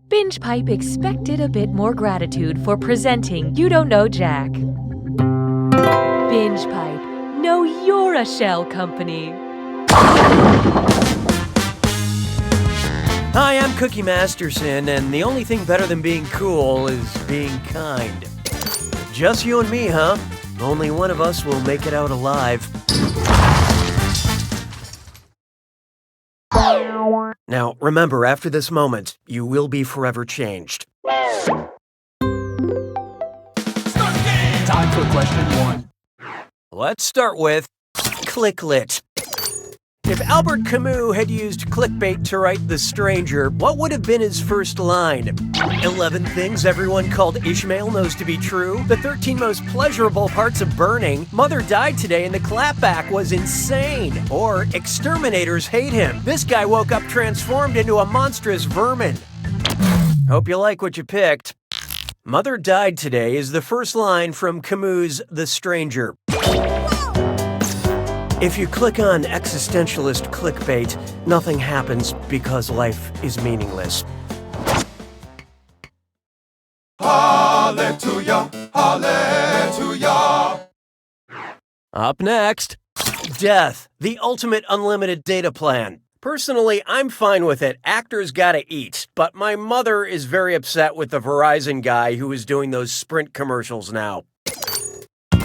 Binge Pipe expected a bit more gratitude for presenting You Don't Know Jack. Binge Pipe, know you're a shell company. Hi, I'm Cookie Masterson, and the only thing better than being cool is being kind. Just you and me, huh? Only one of us will make it out alive. Now, remember, after this moment, you will be forever changed. Time for question 1. Let's start with clicklit. If Albert Camus had used clickbait to write The Stranger, what would have been his first line? 11 things everyone called Ishmael knows to be true, the 13 most pleasurable parts of burning, Mother died today and the clapback was insane, or exterminators hate him. This guy woke up transformed into a monstrous vermin. Hope you like what you picked. Mother died today is the first line from Camus' The Stranger. If you click on existentialist clickbait, nothing happens because life is meaningless. Hallelujah, hallelujah. Up next, death, the ultimate unlimited data plan. Personally, I'm fine with it. Actors gotta eat. But my mother is very upset with the Verizon guy who is doing those Sprint commercials now.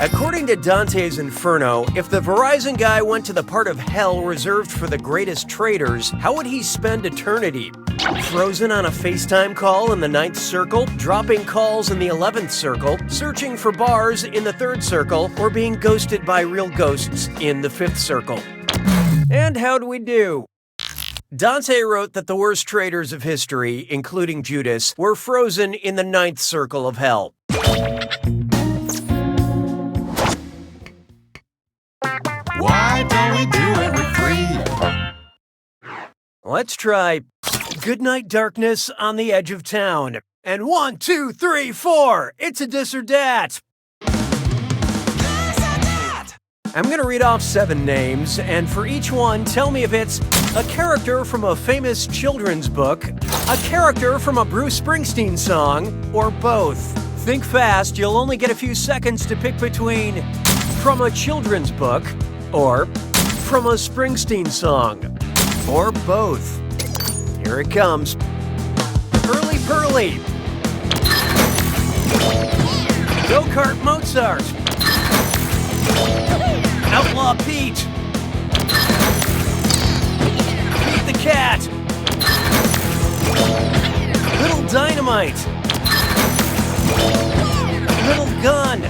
According to Dante's Inferno, if the Verizon guy went to the part of hell reserved for the greatest traitors, how would he spend eternity? Frozen on a FaceTime call in the 9th circle, dropping calls in the 11th circle, searching for bars in the 3rd circle, or being ghosted by real ghosts in the 5th circle? And how'd we do? Dante wrote that the worst traitors of history, including Judas, were frozen in the 9th circle of hell. Why don't we do it with 3? Let's try Goodnight Darkness on the Edge of Town. And 1, 2, 3, 4, it's a dis or dat. I'm gonna read off 7 names, and for each one, tell me if it's a character from a famous children's book, a character from a Bruce Springsteen song, or both. Think fast, you'll only get a few seconds to pick between from a children's book, or from a Springsteen song, or both. Here it comes. Hurly Pearly. Go-Kart Mozart. Outlaw Pete. Pete the Cat. Little Dynamite. Little Gun.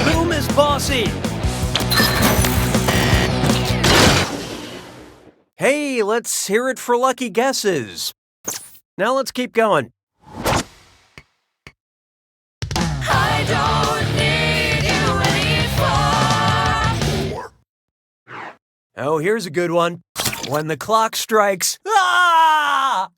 Little Miss Bossy. Hey, let's hear it for lucky guesses. Now let's keep going. I don't need you anymore. Oh, here's a good one. When the clock strikes. Ah!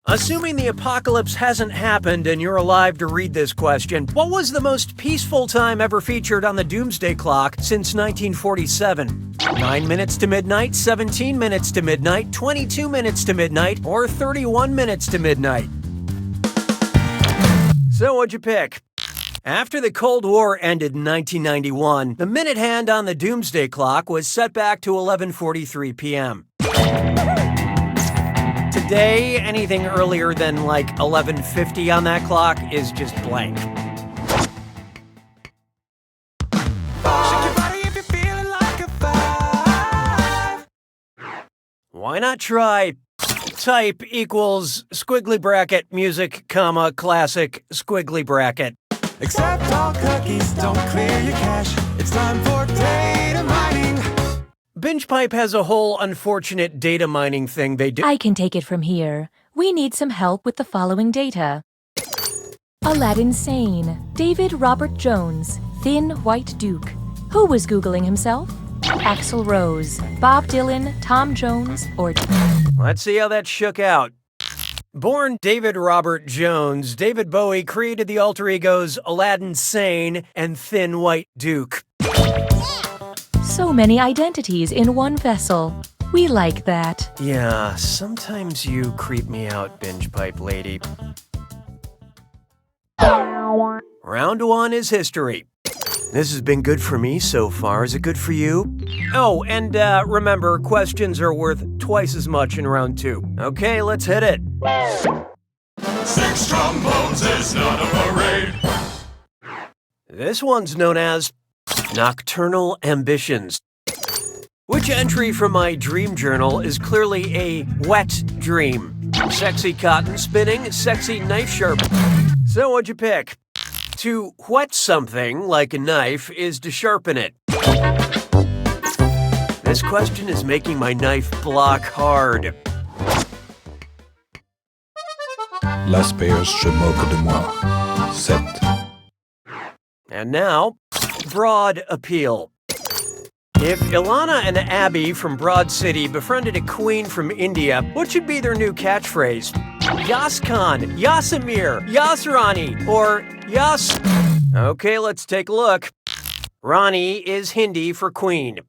Assuming the apocalypse hasn't happened and you're alive to read this question, what was the most peaceful time ever featured on the Doomsday Clock since 1947? 9 minutes to midnight, 17 minutes to midnight, 22 minutes to midnight, or 31 minutes to midnight? So what'd you pick? After the Cold War ended in 1991, the minute hand on the Doomsday Clock was set back to 11:43 p.m. Today, anything earlier than like 11:50 on that clock is just blank. Why not try type equals squiggly bracket music, comma, classic squiggly bracket? Accept all cookies, don't clear your cache. It's time for data mining. Binge Pipe has a whole unfortunate data mining thing they do. I can take it from here. We need some help with the following data. Aladdin Sane, David Robert Jones, Thin White Duke. Who was Googling himself? Axl Rose, Bob Dylan, Tom Jones, or... Let's see how that shook out. Born David Robert Jones, David Bowie created the alter egos Aladdin Sane and Thin White Duke. So many identities in one vessel. We like that. Yeah, sometimes you creep me out, binge pipe lady. Round 1 is history. This has been good for me so far. Is it good for you? Oh, and remember, questions are worth twice as much in round 2. Okay, let's hit it. 6 trombones is not a parade. This one's known as Nocturnal Ambitions. Which entry from my dream journal is clearly a wet dream? Sexy cotton spinning, sexy knife sharp. So what'd you pick? To whet something like a knife is to sharpen it. This question is making my knife block hard. Las Péos se moque de moi. 7. And now, broad appeal. If Ilana and Abby from Broad City befriended a queen from India, what should be their new catchphrase? Yas Khan, Yasamir, Yas Rani, or Yas... Okay, let's take a look. Rani is Hindi for queen.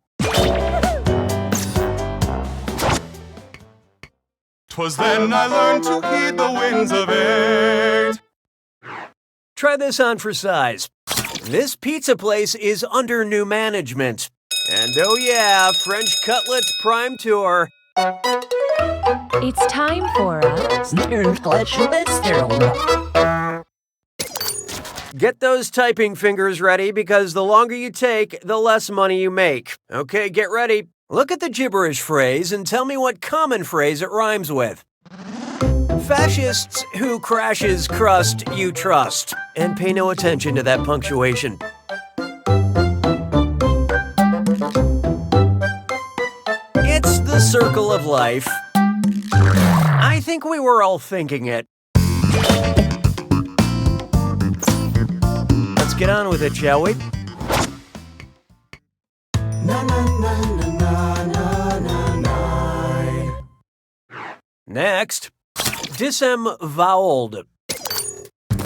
'Twas then I learned to heed the winds of 8. Try this on for size. This pizza place is under new management. And oh yeah, French Cutlets Prime Tour. It's time for a... Get those typing fingers ready because the longer you take, the less money you make. Okay, get ready. Look at the gibberish phrase and tell me what common phrase it rhymes with. Fascists who crashes crust you trust. And pay no attention to that punctuation. It's the circle of life. I think we were all thinking it. Let's get on with it, shall we? Na na na na na na na. Next, Disem-Voweled.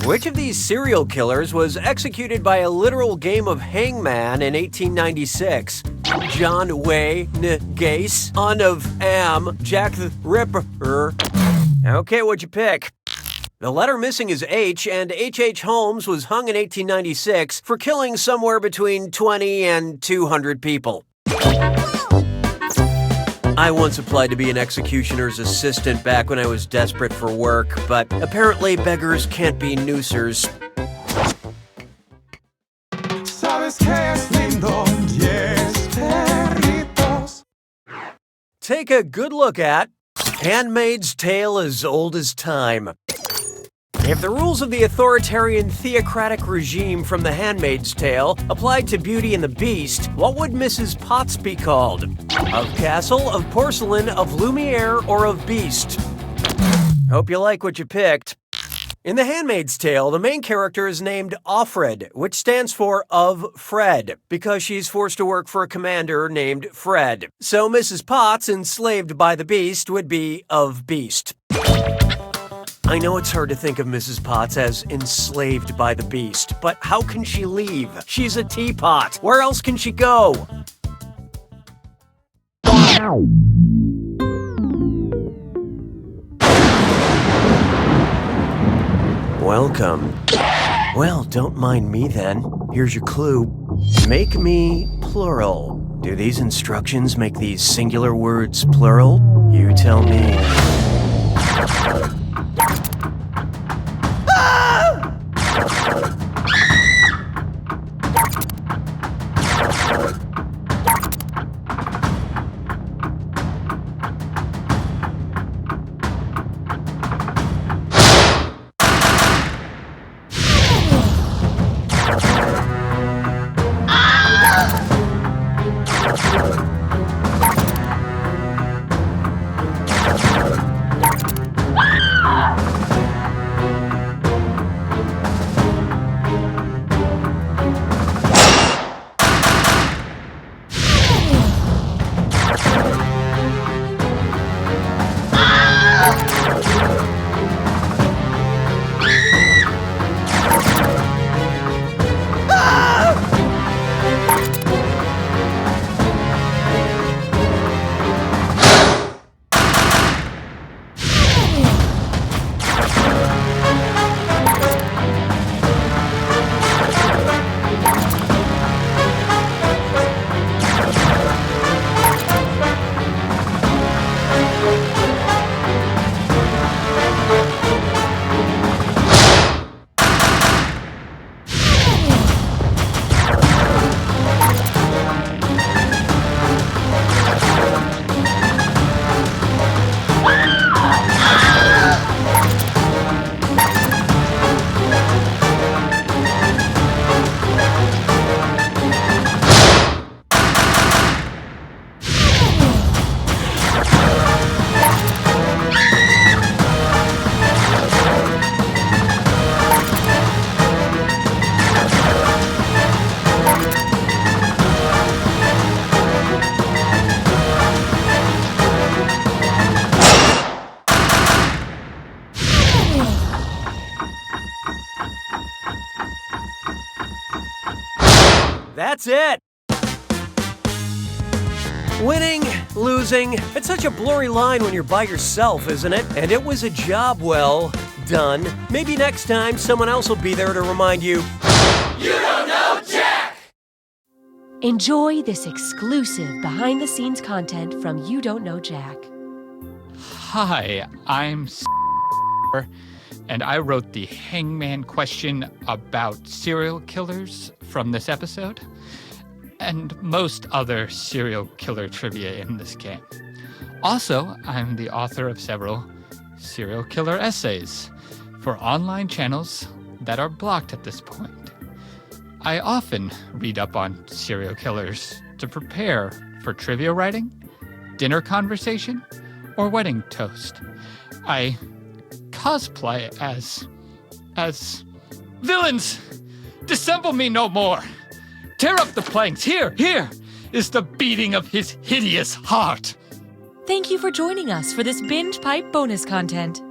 Which of these serial killers was executed by a literal game of hangman in 1896? John Wayne Gacy, son of Am, Jack the Ripper. Okay, what'd you pick? The letter missing is H, and H.H. Holmes was hung in 1896 for killing somewhere between 20 and 200 people. I once applied to be an executioner's assistant back when I was desperate for work, but apparently beggars can't be noosers. Sabes que es lindo, yes, perritos. Take a good look at Handmaid's Tale as Old as Time. If the rules of the authoritarian theocratic regime from The Handmaid's Tale applied to Beauty and the Beast, what would Mrs. Potts be called? Of Castle, of Porcelain, of Lumiere, or of Beast? Hope you like what you picked. In The Handmaid's Tale, the main character is named Offred, which stands for of Fred, because she's forced to work for a commander named Fred. So Mrs. Potts, enslaved by the Beast, would be of Beast. I know it's hard to think of Mrs. Potts as enslaved by the Beast, but how can she leave? She's a teapot. Where else can she go? Welcome. Well, don't mind me then. Here's your clue. Make me plural. Do these instructions make these singular words plural? You tell me. That's it. Winning, losing, it's such a blurry line when you're by yourself, isn't it? And it was a job well done. Maybe next time someone else will be there to remind you. You don't know Jack! Enjoy this exclusive behind-the-scenes content from You Don't Know Jack. Hi, I'm and I wrote the hangman question about serial killers from this episode, and most other serial killer trivia in this game. Also, I'm the author of several serial killer essays for online channels that are blocked at this point. I often read up on serial killers to prepare for trivia writing, dinner conversation, or wedding toast. I cosplay as villains. Dissemble me no more. Tear up the planks. Here is the beating of his hideous heart. Thank you for joining us for this Binge Pipe bonus content.